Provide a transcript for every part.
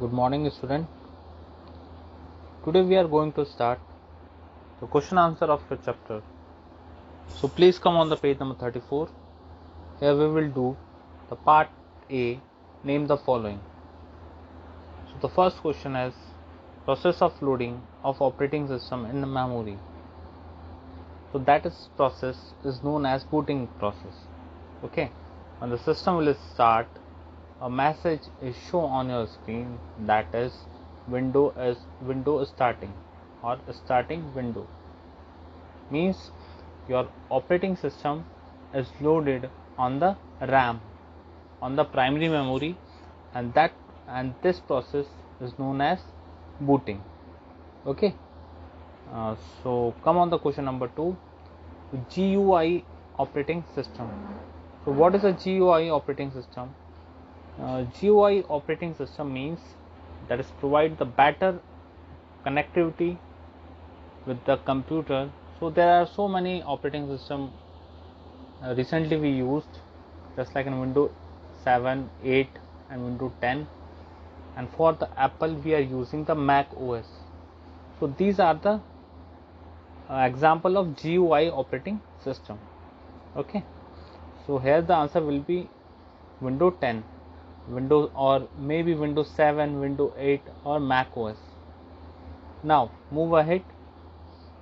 Good morning, student. Today we are going to start the question answer of the chapter. So please come on the page number 34. Here we will do the part A. Name the following. So the first question is process of loading of operating system in the memory. So that is process is known as booting process. Okay. When the system will start, a message is shown on your screen that is window starting or starting window. Means your operating system is loaded on the RAM, on the primary memory, and this process is known as booting. Okay. So come on the question number 2, GUI operating system. So what is a GUI operating system? GUI operating system means that is provide the better connectivity with the computer. So there are so many operating system recently we used, just like in Windows 7, 8 and Windows 10, and for the Apple we are using the Mac OS. So these are the example of GUI operating system. Okay, so here the answer will be Windows 10, Windows, or maybe Windows 7, Windows 8 or Mac OS. Now move ahead.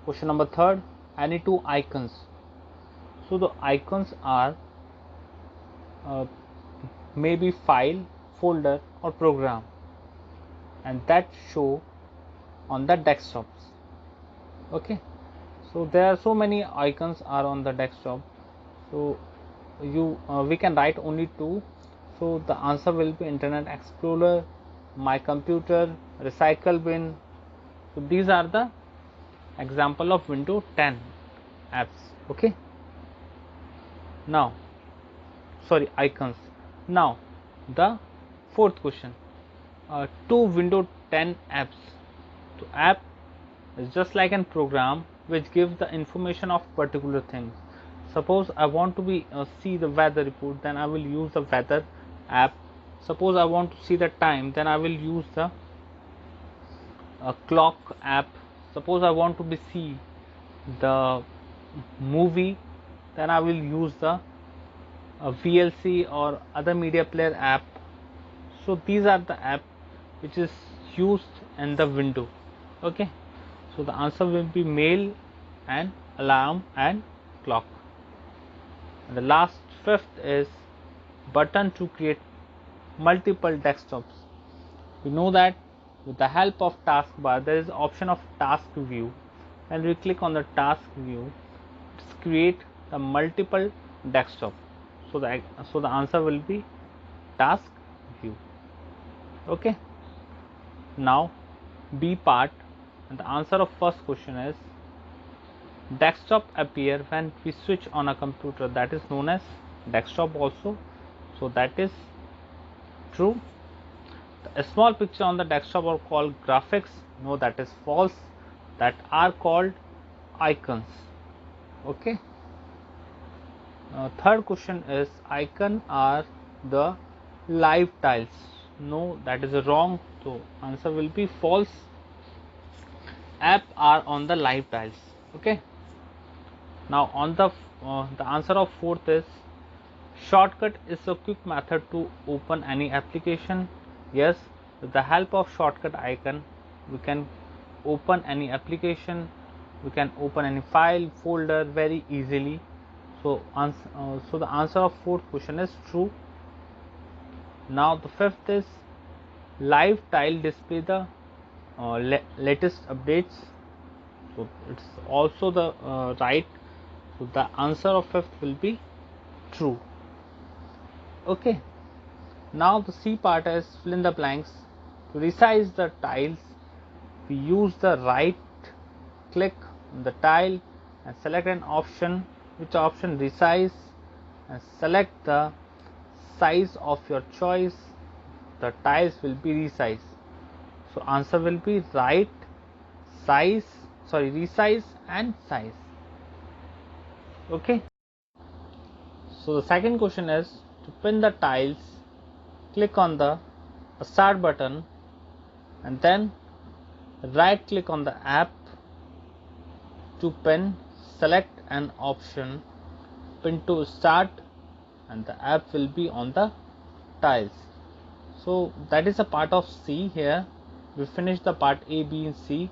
Question number 3, any two icons. So the icons are maybe file, folder or program, and that show on the desktops. Okay, so there are so many icons are on the desktop. So we can write only two. So the answer will be Internet Explorer, My Computer, Recycle Bin. So these are the example of Windows 10 apps. Okay, now icons. Now the fourth question, two Windows 10 apps. So app is just like a program which gives the information of particular things. Suppose I want to be see the weather report, then I will use the weather app. Suppose I want to see the time, then I will use the clock app. Suppose I want to be see the movie, then I will use the VLC or other media player app. So these are the app which is used in the window. Okay, so the answer will be mail and alarm and clock. And the last fifth is button to create multiple desktops. We know that with the help of taskbar there is option of task view. When we click on the task view, it's create the multiple desktop. So the answer will be task view. Okay, now B part, and the answer of first question is desktop appear when we switch on a computer, that is known as desktop also. So that is true. A small picture on the desktop are called graphics. No, that is false. That are called icons. Okay. Third question is icon are the live tiles. No, that is wrong. So answer will be false. App are on the live tiles. Okay. Now on the answer of fourth is shortcut is a quick method to open any application. Yes, with the help of shortcut icon we can open any application, we can open any file, folder very easily. So the answer of fourth question is true. Now the fifth is live tile display the latest updates. So it's also the right. So the answer of fifth will be true. Okay. Now the C part is fill in the blanks. To resize the tiles, we use the right click on the tile and select an option. Which option? Resize, and select the size of your choice. The tiles will be resized. So answer will be right size, resize and size. Okay. So the second question is to pin the tiles, click on the start button and then right click on the app to pin, select an option, pin to start, and the app will be on the tiles. So that is a part of C. Here we finished the part A, B and C,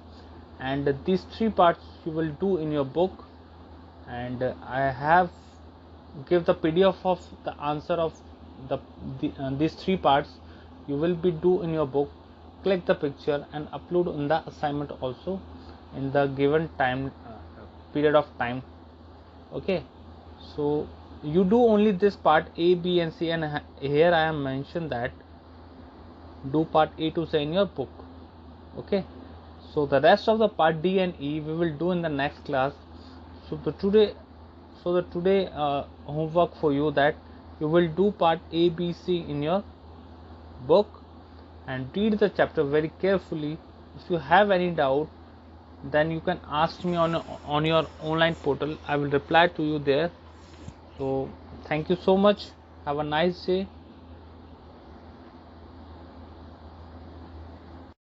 and these three parts you will do in your book, and I have give the PDF of the answer of these three parts you will be do in your book. Click the picture and upload in the assignment also in the given time period of time. Okay, so you do only this part A, B and C, and here I am mentioned that do part A to C in your book. Okay, so the rest of the part D and E we will do in the next class. So the today homework for you that you will do part A, B, C in your book and read the chapter very carefully. If you have any doubt, then you can ask me on your online portal. I will reply to you there. So thank you so much. Have a nice day.